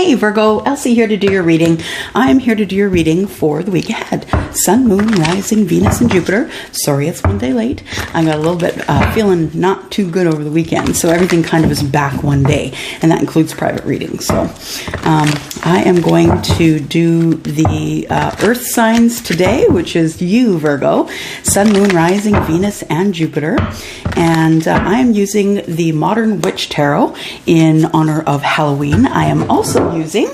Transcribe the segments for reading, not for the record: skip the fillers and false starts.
Hey Virgo, Elsie here to do your reading. I'm here to do your reading for the week ahead. Sun, Moon, Rising, Venus, and Jupiter. Sorry it's one day late. I got a little bit feeling not too good over the weekend, so everything kind of is back one day, and that includes private readings. So I am going to do the Earth signs today, which is you, Virgo. Sun, Moon, Rising, Venus, and Jupiter. And I am using the Modern Witch Tarot in honor of Halloween. I am also using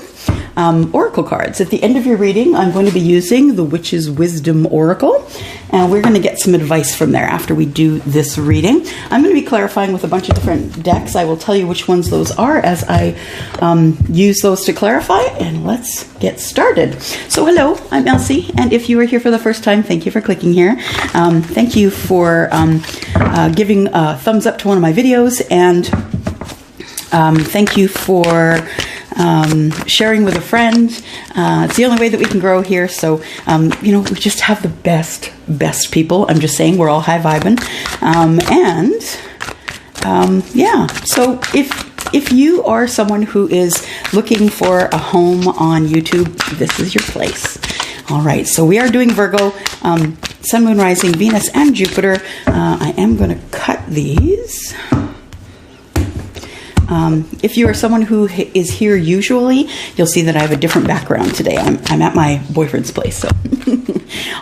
oracle cards. At the end of your reading, I'm going to be using the Witch's Wisdom Oracle, and we're going to get some advice from there after we do this reading. I'm going to be clarifying with a bunch of different decks. I will tell you which ones those are as I use those to clarify, and let's get started. So hello, I'm Elsie, and if you are here for the first time, thank you for clicking here. Thank you for giving a thumbs up to one of my videos, and thank you for sharing with a friend. It's the only way that we can grow here. So, you know, we just have the best people. I'm just saying, we're all high vibing. Yeah. So if you are someone who is looking for a home on YouTube, this is your place. All right. So we are doing Virgo, Sun, Moon, Rising, Venus, and Jupiter. I am going to cut these. If you are someone who is here usually, you'll see that I have a different background today. I'm at my boyfriend's place. So,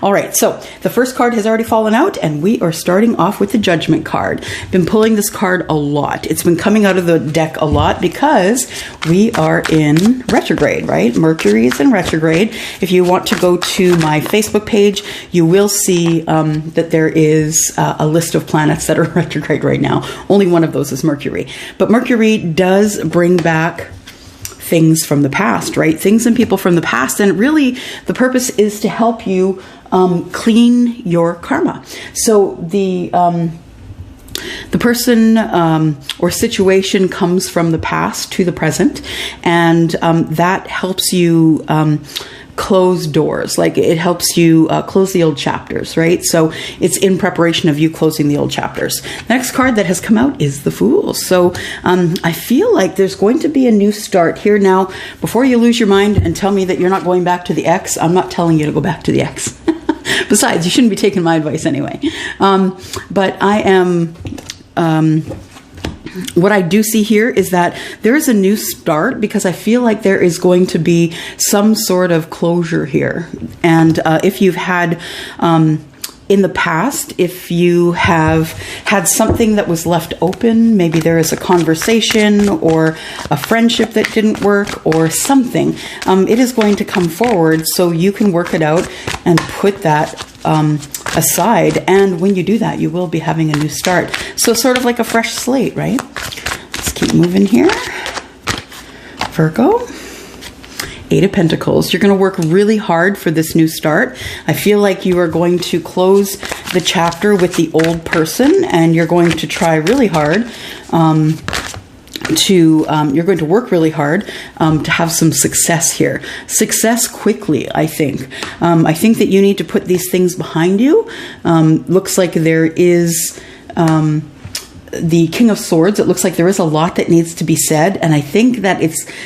all right. So the first card has already fallen out, and we are starting off with the Judgment card. Been pulling this card a lot. It's been coming out of the deck a lot because we are in retrograde, right? Mercury is in retrograde. If you want to go to my Facebook page, you will see that there is a list of planets that are retrograde right now. Only one of those is Mercury, but Mercury does bring back things from the past, right? Things and people from the past. And really the purpose is to help you clean your karma. So the person or situation comes from the past to the present, and that helps you close doors. Like, it helps you close the old chapters, right? So it's in preparation of you closing the old chapters. Next card that has come out is the Fool. So I feel like there's going to be a new start here. Now, before you lose your mind and tell me that you're not going back to the ex, I'm not telling you to go back to the ex. Besides, you shouldn't be taking my advice anyway. But I am... what I do see here is that there is a new start, because I feel like there is going to be some sort of closure here. And if you've had, in the past, if you have had something that was left open, maybe there is a conversation or a friendship that didn't work or something, it is going to come forward so you can work it out and put that aside. And when you do that, you will be having a new start. So sort of like a fresh slate, right? Let's keep moving here. Virgo, 8 of Pentacles. You're going to work really hard for this new start. I feel like you are going to close the chapter with the old person, and you're going to try really hard you're going to work really hard to have some success here. Success quickly, I think. I think that you need to put these things behind you. Looks like there is the King of Swords. It looks like there is a lot that needs to be said, and I think that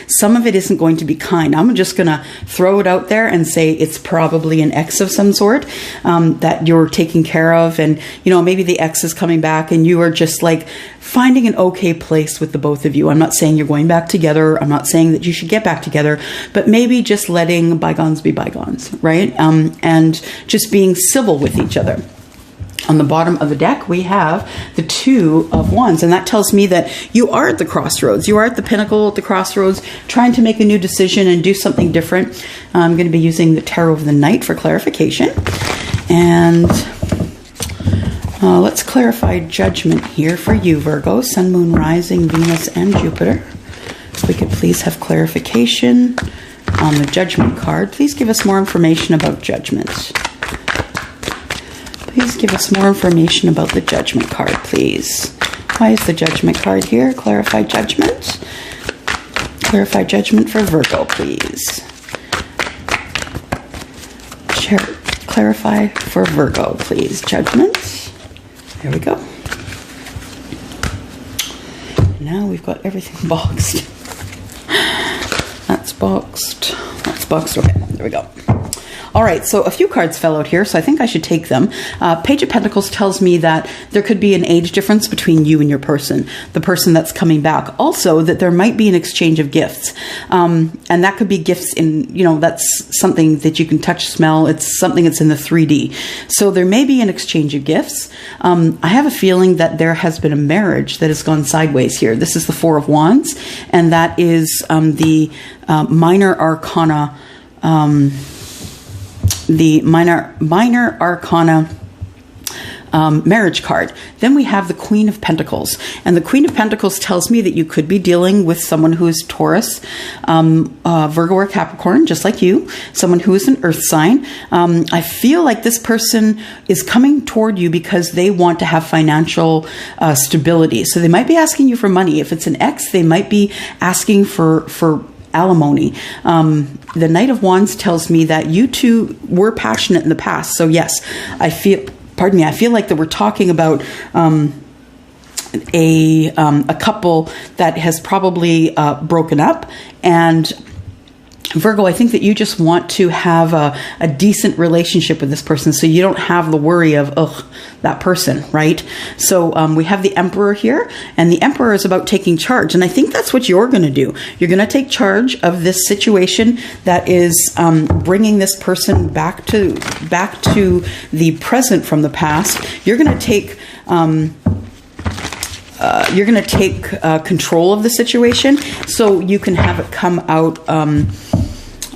some of it isn't going to be kind. I'm just going to throw it out there and say it's probably an ex of some sort that you're taking care of, and you know, maybe the ex is coming back and you are just like finding an okay place with the both of you. I'm not saying you're going back together. I'm not saying that you should get back together, but maybe just letting bygones be bygones, right? And just being civil with each other. On the bottom of the deck, we have the 2 of Wands, and that tells me that you are at the crossroads. You are at the pinnacle, at the crossroads, trying to make a new decision and do something different. I'm going to be using the Tarot of the Knight for clarification. And let's clarify Judgment here for you, Virgo. Sun, Moon, Rising, Venus, and Jupiter. If we could please have clarification on the Judgment card. Please give us more information about Judgment. Please give us more information about the Judgment card, please. Why is the Judgment card here? Clarify Judgment. Clarify Judgment for Virgo, please. Clarify for Virgo, please. Judgment. There we go. Now we've got everything boxed. that's boxed. That's boxed. Okay, there we go. All right, so a few cards fell out here, so I think I should take them. Page of Pentacles tells me that there could be an age difference between you and your person, the person that's coming back. Also, that there might be an exchange of gifts. And that could be gifts in, that's something that you can touch, smell. It's something that's in the 3D. So there may be an exchange of gifts. I have a feeling that there has been a marriage that has gone sideways here. This is the Four of Wands, and that is the minor arcana minor arcana marriage card. Then we have the Queen of Pentacles. And the Queen of Pentacles tells me that you could be dealing with someone who is Taurus, Virgo or Capricorn, just like you, someone who is an earth sign. I feel like this person is coming toward you because they want to have financial stability. So they might be asking you for money. If it's an ex, they might be asking for alimony. The Knight of Wands tells me that you two were passionate in the past. So yes, I feel like that we're talking about a couple that has probably broken up. And Virgo, I think that you just want to have a decent relationship with this person, so you don't have the worry of, that person, right? So we have the Emperor here, and the Emperor is about taking charge. And I think that's what you're going to do. You're going to take charge of this situation that is bringing this person back to the present from the past. You're going to take control of the situation, so you can have it come out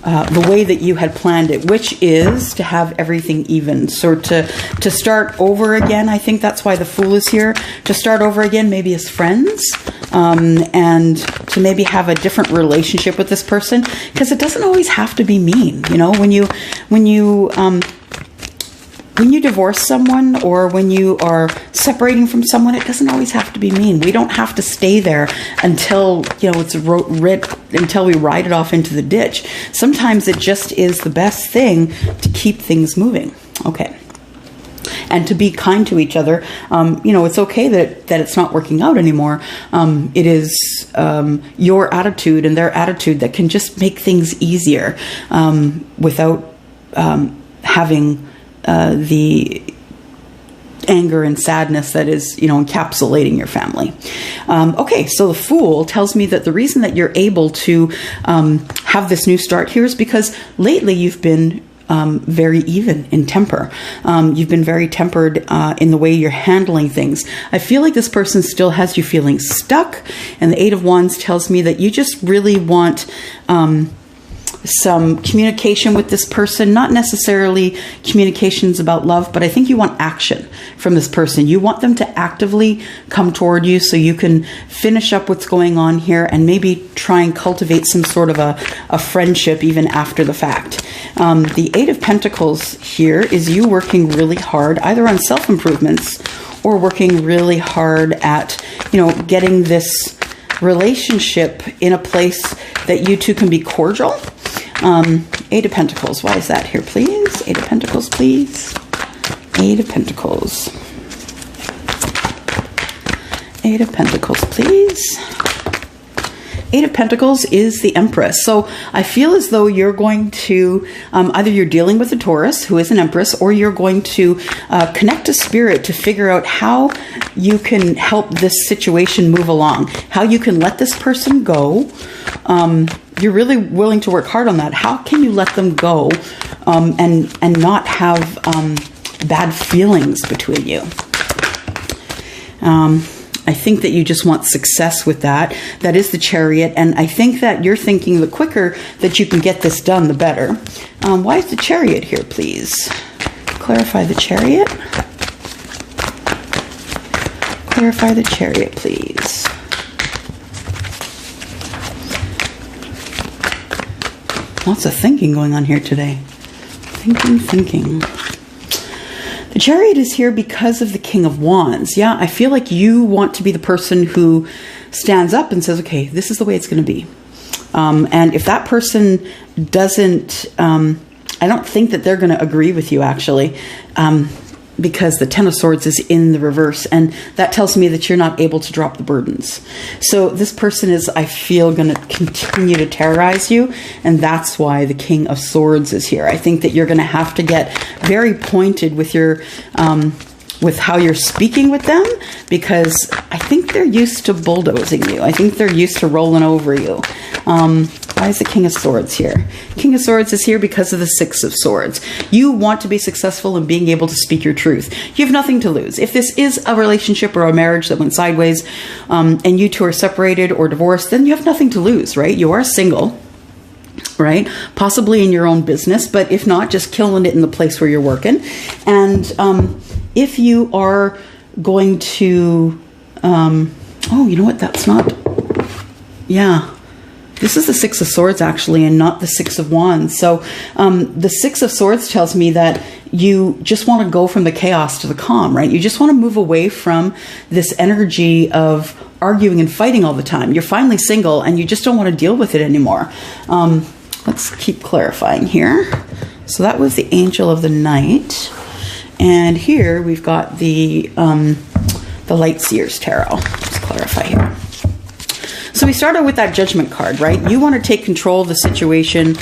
the way that you had planned it, which is to have everything even. So to start over again, I think that's why the Fool is here. To start over again, maybe as friends, and to maybe have a different relationship with this person, because it doesn't always have to be mean. When you divorce someone, or when you are separating from someone, it doesn't always have to be mean. We don't have to stay there until, until we ride it off into the ditch. Sometimes it just is the best thing to keep things moving. Okay. And to be kind to each other. It's okay that it's not working out anymore. It is your attitude and their attitude that can just make things easier without having the anger and sadness that is, encapsulating your family. Okay, so the Fool tells me that the reason that you're able to have this new start here is because lately you've been very even in temper. You've been very tempered in the way you're handling things. I feel like this person still has you feeling stuck, and the Eight of Wands tells me that you just really want some communication with this person, not necessarily communications about love, but I think you want action from this person. You want them to actively come toward you so you can finish up what's going on here and maybe try and cultivate some sort of a friendship even after the fact. The Eight of Pentacles here is you working really hard, either on self-improvements or working really hard at, getting this relationship in a place that you two can be cordial. Eight of Pentacles. Why is that here, please? Eight of Pentacles, please. Eight of Pentacles. Eight of Pentacles, please. Eight of Pentacles is the Empress. So I feel as though you're going to, either you're dealing with a Taurus who is an Empress, or you're going to connect to Spirit to figure out how you can help this situation move along, how you can let this person go. You're really willing to work hard on that. How can you let them go and not have bad feelings between you? I think that you just want success with that. That is the Chariot. And I think that you're thinking the quicker that you can get this done, the better. Why is the Chariot here, please? Clarify the Chariot. Clarify the Chariot, please. Lots of thinking going on here today. Thinking. The Chariot is here because of the King of Wands. Yeah, I feel like you want to be the person who stands up and says, okay, this is the way it's going to be. And if that person doesn't, I don't think that they're going to agree with you, actually. because the Ten of Swords is in the reverse, and that tells me that you're not able to drop the burdens. So this person is, I feel, going to continue to terrorize you, and that's why the King of Swords is here. I think that you're going to have to get very pointed with your with how you're speaking with them, because I think they're used to bulldozing you. I think they're used to rolling over you. Why is the King of Swords here? King of Swords is here because of the Six of Swords. You want to be successful in being able to speak your truth. You have nothing to lose. If this is a relationship or a marriage that went sideways, and you two are separated or divorced, then you have nothing to lose, right? You are single, right? Possibly in your own business, but if not, just killing it in the place where you're working. And if you are going to, oh, you know what? That's not, yeah. This is the Six of Swords, actually, and not the Six of Wands. So the Six of Swords tells me that you just want to go from the chaos to the calm, right? You just want to move away from this energy of arguing and fighting all the time. You're finally single, and you just don't want to deal with it anymore. Let's keep clarifying here. So that was the Angel of the Night. And here we've got the Light Seers Tarot. Let's clarify here. So we started with that Judgment card, right? You want to take control of the situation.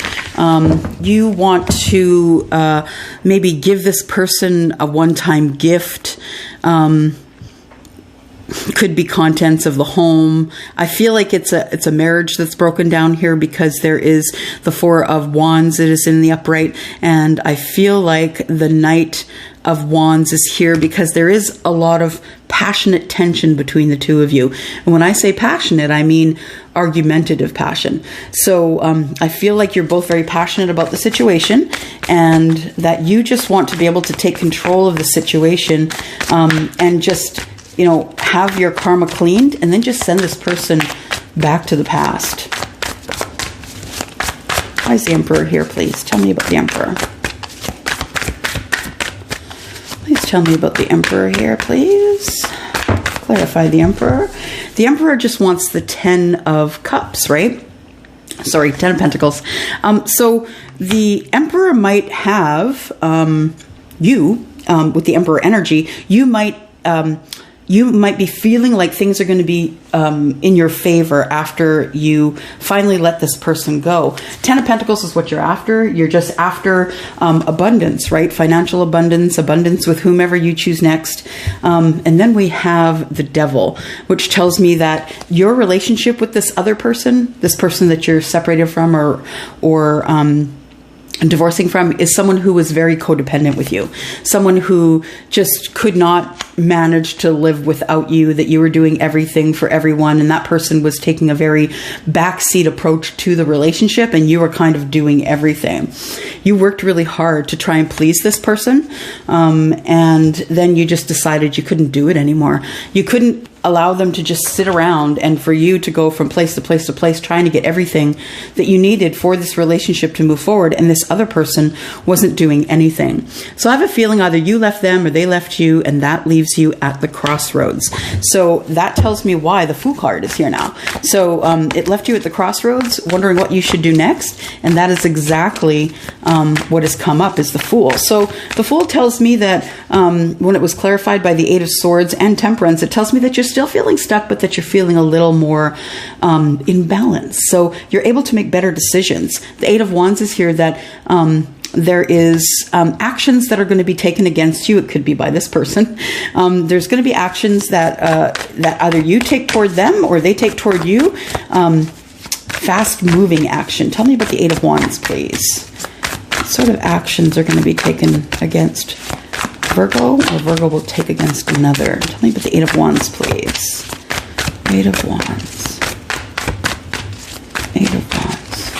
You want to maybe give this person a one-time gift. Could be contents of the home. I feel like it's a marriage that's broken down here, because there is the Four of Wands that is in the upright, and I feel like the Knight of Wands is here because there is a lot of passionate tension between the two of you. And when I say passionate, I mean argumentative passion. So I feel like you're both very passionate about the situation, and that you just want to be able to take control of the situation, and just, you know, have your karma cleaned, and then just send this person back to the past. Why is the Emperor here, please? Tell me about the Emperor. Please tell me about the Emperor here, please. Clarify the Emperor. The Emperor just wants the 10 of Cups, right? Sorry, 10 of Pentacles. So the Emperor might have you, with the Emperor energy, you might be feeling like things are going to be in your favor after you finally let this person go. 10 of Pentacles is what you're after. You're just after abundance, right? Financial abundance, abundance with whomever you choose next. And then we have the Devil, which tells me that your relationship with this other person, this person that you're separated from or divorcing from, is someone who was very codependent with you. Someone who just could not manage to live without you, that you were doing everything for everyone, and that person was taking a very backseat approach to the relationship, and you were kind of doing everything. You worked really hard to try and please this person, and then you just decided you couldn't do it anymore. You couldn't allow them to just sit around and for you to go from place to place to place trying to get everything that you needed for this relationship to move forward, and this other person wasn't doing anything. So I have a feeling either you left them or they left you, and that leaves you at the crossroads. So that tells me why the Fool card is here now. So it left you at the crossroads, wondering what you should do next, and that is exactly what has come up, is the Fool. So the Fool tells me that when it was clarified by the Eight of Swords and Temperance, it tells me that you're still feeling stuck, but that you're feeling a little more in balance. So you're able to make better decisions. The Eight of Wands is here, that there is actions that are going to be taken against you. It could be by this person. There's going to be actions that either you take toward them or they take toward you. Fast-moving action. Tell me about the Eight of Wands, please. What sort of actions are going to be taken against Virgo, or Virgo will take against another? Tell me about the Eight of Wands, please. Eight of Wands. Eight of Wands.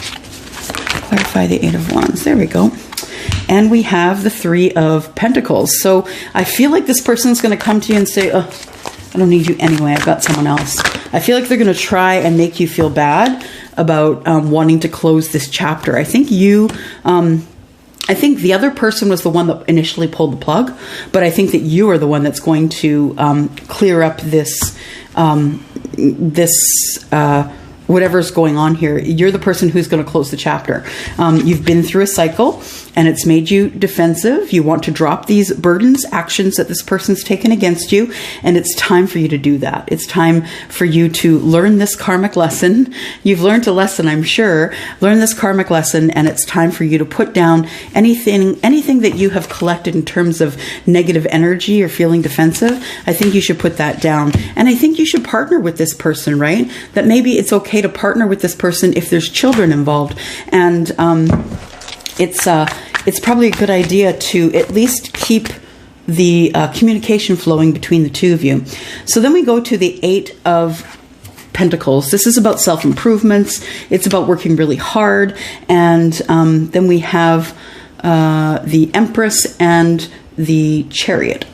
Clarify the Eight of Wands. There we go. And we have the Three of Pentacles. So I feel like this person's going to come to you and say, oh, I don't need you anyway. I've got someone else. I feel like they're going to try and make you feel bad about wanting to close this chapter. I think you... I think the other person was the one that initially pulled the plug, but I think that you are the one that's going to clear up this whatever's going on here. You're the person who's going to close the chapter. You've been through a cycle, and it's made you defensive. You want to drop these burdens, actions that this person's taken against you, and it's time for you to do that. It's time for you to learn this karmic lesson. You've learned a lesson, I'm sure. Learn this karmic lesson, and it's time for you to put down anything that you have collected in terms of negative energy or feeling defensive. I think you should put that down. And I think you should partner with this person, right? That maybe it's okay to partner with this person if there's children involved. And it's probably a good idea to at least keep the communication flowing between the two of you. So then we go to the 8 of Pentacles. This is about self-improvements. It's about working really hard. And then we have the Empress and the Chariot.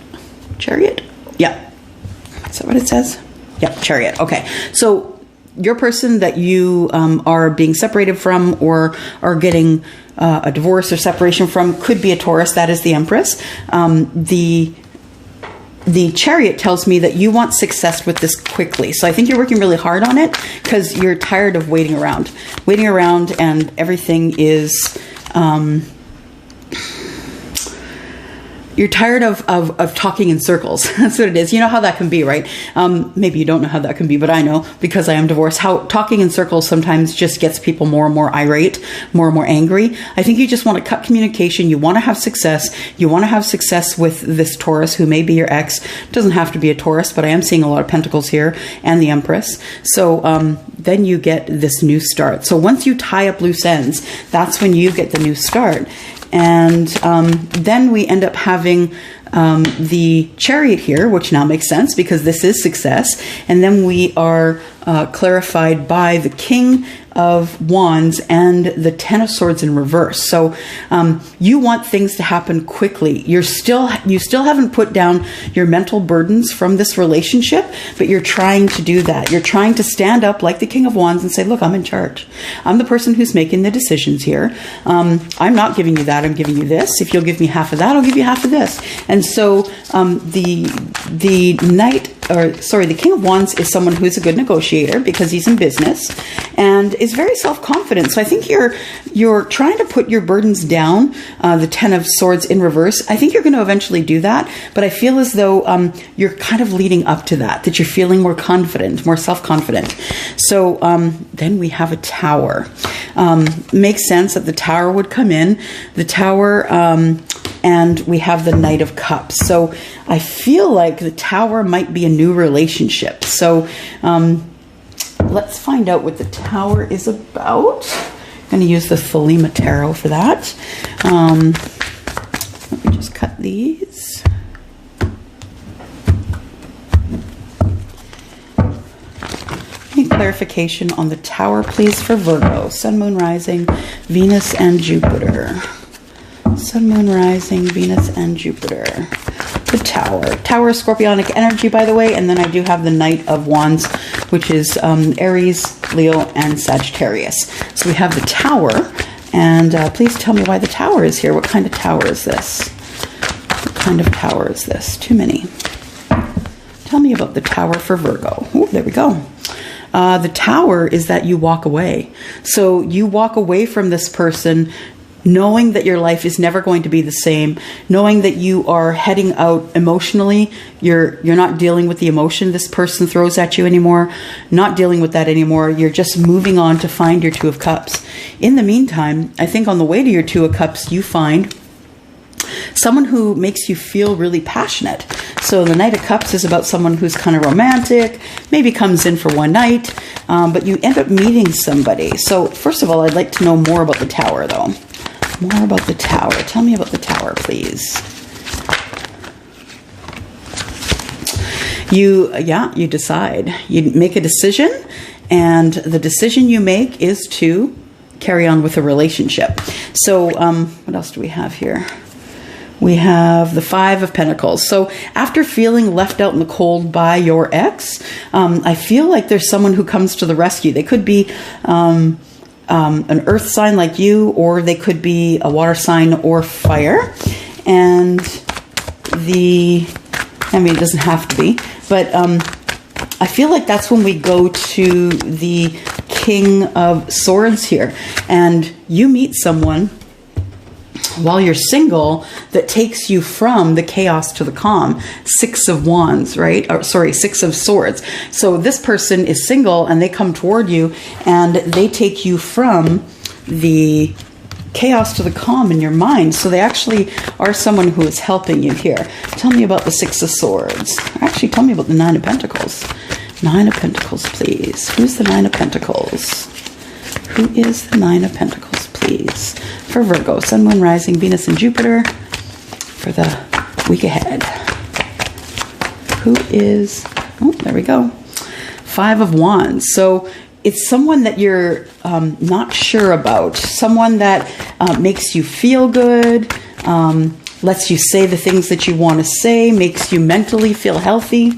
Chariot? Yeah. Is that what it says? Yeah, Chariot. Okay. So your person that you are being separated from or are getting a divorce or separation from could be a Taurus. That is the Empress. The Chariot tells me that you want success with this quickly. So I think you're working really hard on it because you're tired of waiting around. Waiting around and everything is... you're tired of talking in circles. That's what it is. You know how that can be, right? Maybe you don't know how that can be, but I know because I am divorced, how talking in circles sometimes just gets people more and more irate, more and more angry. I think you just want to cut communication. You want to have success. You want to have success with this Taurus who may be your ex. It doesn't have to be a Taurus, but I am seeing a lot of Pentacles here and the Empress. So then you get this new start. So once you tie up loose ends, that's when you get the new start. And then we end up having the Chariot here, which now makes sense because this is success. And then we are clarified by the King of Wands and the Ten of Swords in reverse. So you want things to happen quickly. You still haven't put down your mental burdens from this relationship, but you're trying to do that. You're trying to stand up like the King of Wands and say, look, I'm in charge. I'm the person who's making the decisions here. I'm not giving you that. I'm giving you this. If you'll give me half of that, I'll give you half of this. And so the King of Wands is someone who's a good negotiator because he's in business and is very self-confident. So I think you're trying to put your burdens down, the Ten of Swords in reverse. I think you're going to eventually do that, but I feel as though you're kind of leading up to that you're feeling more confident, more self-confident. So then we have a Tower. Makes sense that the Tower would come in. The Tower... and we have the Knight of Cups. So I feel like the Tower might be a new relationship. So let's find out what the Tower is about. I'm going to use the ℂ tarot for that. Let me just cut these. Any clarification on the Tower, please, for Virgo? Sun, Moon, Rising, Venus, and Jupiter. Sun, Moon, Rising, Venus, and Jupiter. The Tower. Tower is Scorpionic energy, by the way, and then I do have the Knight of Wands, which is Aries, Leo, and Sagittarius. So we have the Tower, and please tell me why the Tower is here. What kind of tower is this? What kind of tower is this? Too many. Tell me about the Tower for Virgo. Oh, there we go. The Tower is that you walk away. So you walk away from this person knowing that your life is never going to be the same, knowing that you are heading out emotionally, you're not dealing with the emotion this person throws at you anymore, not dealing with that anymore, you're just moving on to find your Two of Cups. In the meantime, I think on the way to your Two of Cups, you find someone who makes you feel really passionate. So the Knight of Cups is about someone who's kind of romantic, maybe comes in for one night, but you end up meeting somebody. So first of all, I'd like to know more about the Tower, though. More about the Tower. Tell me about the Tower, please. You decide. You make a decision, and the decision you make is to carry on with a relationship. So what else do we have here? We have the Five of Pentacles. So after feeling left out in the cold by your ex, I feel like there's someone who comes to the rescue. They could be an earth sign like you, or they could be a water sign or fire. And it doesn't have to be, but I feel like that's when we go to the King of Swords here, and you meet someone while you're single that takes you from the chaos to the calm. Six of Wands, right? Or, sorry, Six of Swords. So this person is single and they come toward you and they take you from the chaos to the calm in your mind. So they actually are someone who is helping you here. Tell me about the Six of Swords. Actually, tell me about the Nine of Pentacles. Nine of Pentacles, please. Who's the Nine of Pentacles? Who is the Nine of Pentacles, please? For Virgo, Sun, Moon, Rising, Venus, and Jupiter for the week ahead. Who is... Oh, there we go. Five of Wands. So it's someone that you're not sure about. Someone that makes you feel good, lets you say the things that you want to say, makes you mentally feel healthy.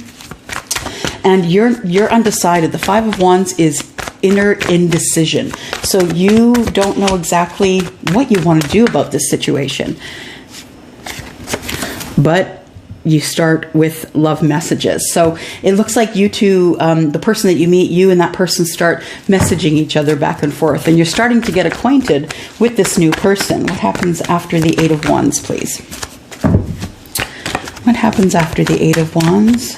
And you're undecided. The Five of Wands is inner indecision. So you don't know exactly what you want to do about this situation. But you start with love messages. So it looks like you two, the person that you meet, you and that person start messaging each other back and forth. And you're starting to get acquainted with this new person. What happens after the Eight of Wands, please? What happens after the Eight of Wands?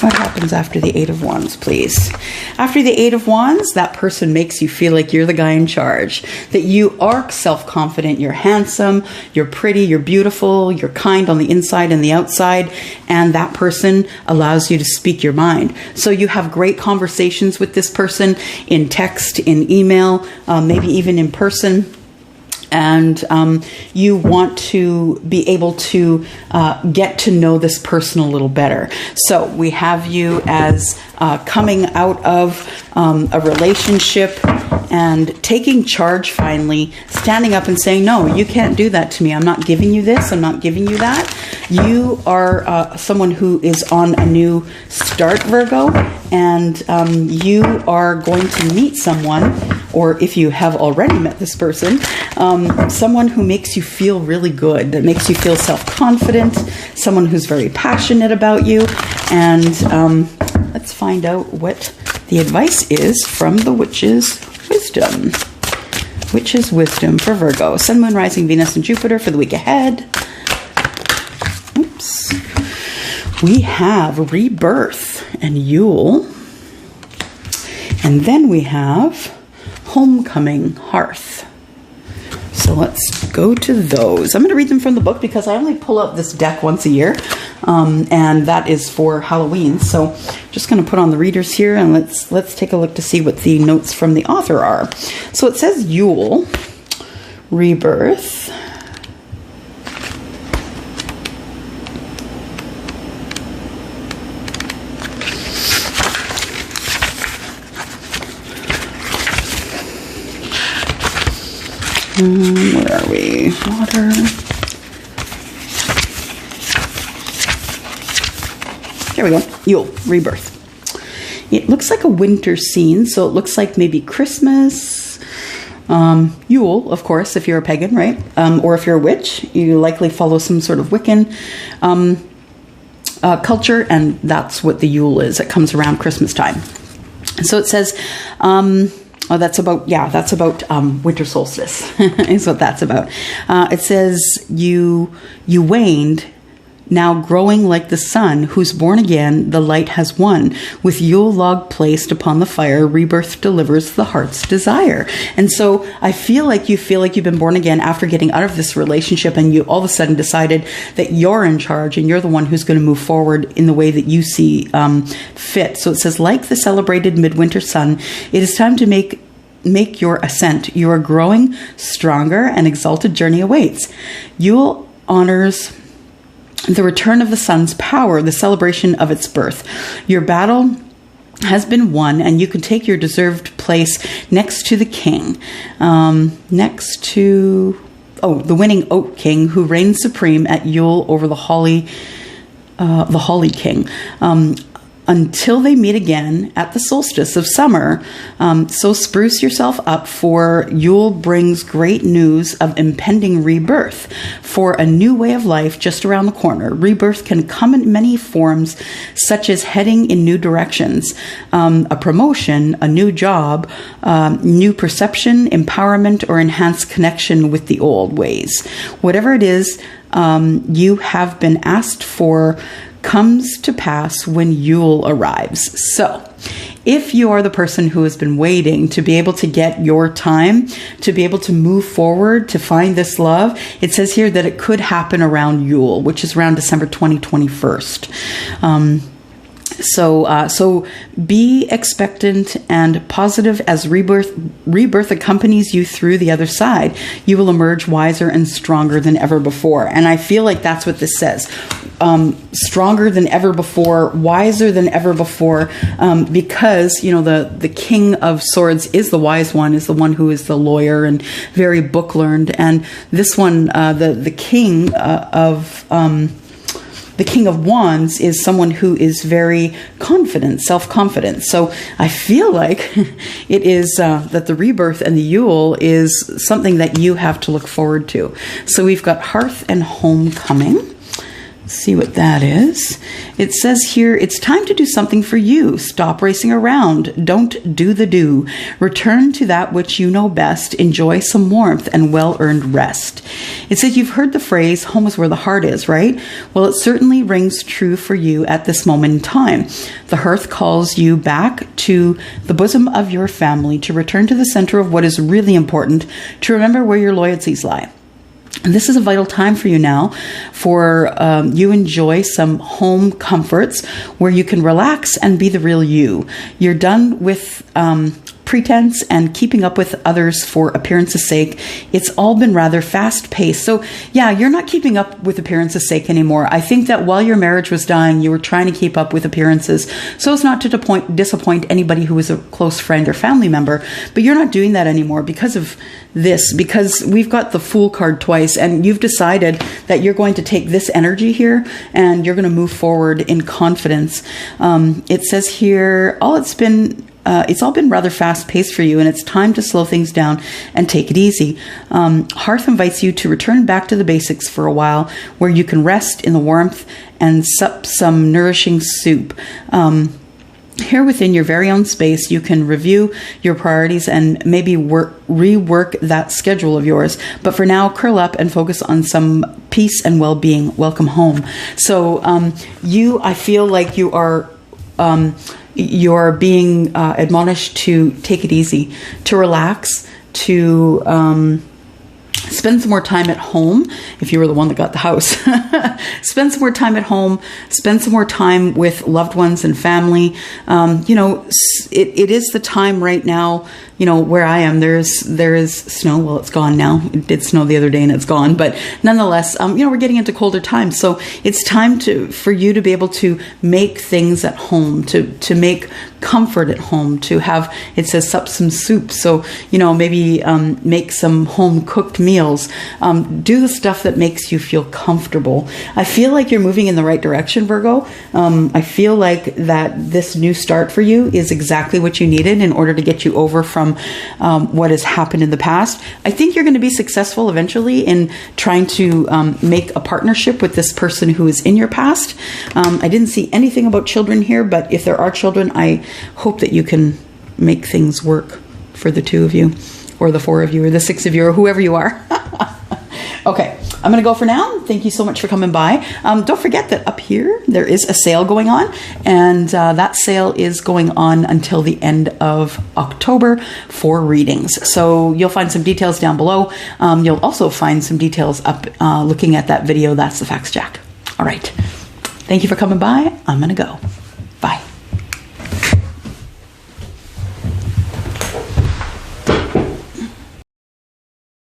What happens after the Eight of Wands, please? After the Eight of Wands, that person makes you feel like you're the guy in charge, that you are self-confident, you're handsome, you're pretty, you're beautiful, you're kind on the inside and the outside, and that person allows you to speak your mind. So you have great conversations with this person in text, in email, maybe even in person. And you want to be able to get to know this person a little better. So we have you as coming out of a relationship and taking charge finally, standing up and saying, no, you can't do that to me. I'm not giving you this. I'm not giving you that. You are someone who is on a new start, Virgo, and you are going to meet someone, or if you have already met this person, someone who makes you feel really good, that makes you feel self-confident, someone who's very passionate about you. And let's find out what the advice is from the Witch's Wisdom. Witch's Wisdom for Virgo. Sun, Moon, Rising, Venus, and Jupiter for the week ahead. Oops. We have Rebirth and Yule. And then we have Homecoming, Hearth. So let's go to those. I'm going to read them from the book because I only pull out this deck once a year, and that is for Halloween. So just going to put on the readers here, and let's take a look to see what the notes from the author are. So it says Yule, Rebirth, where are we? Water. There we go. Yule, Rebirth. It looks like a winter scene, so it looks like maybe Christmas. Yule, of course, if you're a pagan, right? Or if you're a witch, you likely follow some sort of Wiccan culture, and that's what the Yule is. It comes around Christmas time. So it says... oh, that's about winter solstice is what that's about. It says, you waned, now growing like the sun, who's born again, the light has won. With Yule log placed upon the fire, rebirth delivers the heart's desire. And so I feel like you've been born again after getting out of this relationship, and you all of a sudden decided that you're in charge and you're the one who's going to move forward in the way that you see fit. So it says, like the celebrated midwinter sun, it is time to make your ascent. You are growing stronger, and exalted journey awaits. Yule honors the return of the sun's power, the celebration of its birth. Your battle has been won, and you can take your deserved place next to the king, next to the winning Oak King, who reigns supreme at Yule over the Holly King. until they meet again at the solstice of summer. So spruce yourself up, for Yule brings great news of impending rebirth for a new way of life just around the corner. Rebirth can come in many forms, such as heading in new directions, a promotion, a new job, new perception, empowerment, or enhanced connection with the old ways. Whatever it is you have been asked for comes to pass when Yule arrives. So, if you are the person who has been waiting to be able to get your time, to be able to move forward, to find this love, it says here that it could happen around Yule, which is around December 2021. So be expectant and positive as rebirth accompanies you through the other side. You will emerge wiser and stronger than ever before. And I feel like that's what this says. Stronger than ever before, wiser than ever before, because, you know, the King of Swords is the wise one, is the one who is the lawyer and very book learned. And this one, the King the King of Wands is someone who is very confident, self-confident. So I feel like it is that the rebirth and the Yule is something that you have to look forward to. So we've got hearth and homecoming. See what that is. It says here, it's time to do something for you. Stop racing around. Don't do the do. Return to that which you know best. Enjoy some warmth and well-earned rest. It says you've heard the phrase, home is where the heart is, right? Well, it certainly rings true for you at this moment in time. The hearth calls you back to the bosom of your family, to return to the center of what is really important, to remember where your loyalties lie. And this is a vital time for you now, for you enjoy some home comforts where you can relax and be the real you. You're done with pretense and keeping up with others for appearance's sake. It's all been rather fast-paced. So yeah, you're not keeping up with appearance's sake anymore. I think that while your marriage was dying, you were trying to keep up with appearances so as not to disappoint anybody who was a close friend or family member. But you're not doing that anymore because of this, because we've got the Fool card twice, and you've decided that you're going to take this energy here and you're going to move forward in confidence. It says here, it's all been rather fast-paced for you, and it's time to slow things down and take it easy. Hearth invites you to return back to the basics for a while, where you can rest in the warmth and sup some nourishing soup. Here within your very own space, you can review your priorities and maybe rework that schedule of yours. But for now, curl up and focus on some peace and well-being. Welcome home. So I feel like you're being admonished to take it easy, to relax, to spend some more time at home. If you were the one that got the house, spend some more time at home, spend some more time with loved ones and family. It is the time right now, where I am, there is snow. Well, it's gone now. It did snow the other day and it's gone, but nonetheless, we're getting into colder times. So it's time for you to be able to make things at home, to make comfort at home, to have, it says, sup some soup. So, maybe make some home cooked meals, do the stuff that makes you feel comfortable. I feel like you're moving in the right direction, Virgo. I feel like that this new start for you is exactly what you needed in order to get you over from what has happened in the past. I think you're going to be successful eventually in trying to make a partnership with this person who is in your past. I didn't see anything about children here, but if there are children, I hope that you can make things work for the two of you, or the four of you, or the six of you, or whoever you are. Okay, I'm going to go for now. Thank you so much for coming by. Don't forget that up here, there is a sale going on, and that sale is going on until the end of October for readings. So you'll find some details down below. You'll also find some details up looking at that video. That's the Facts Jack. All right. Thank you for coming by. I'm going to go.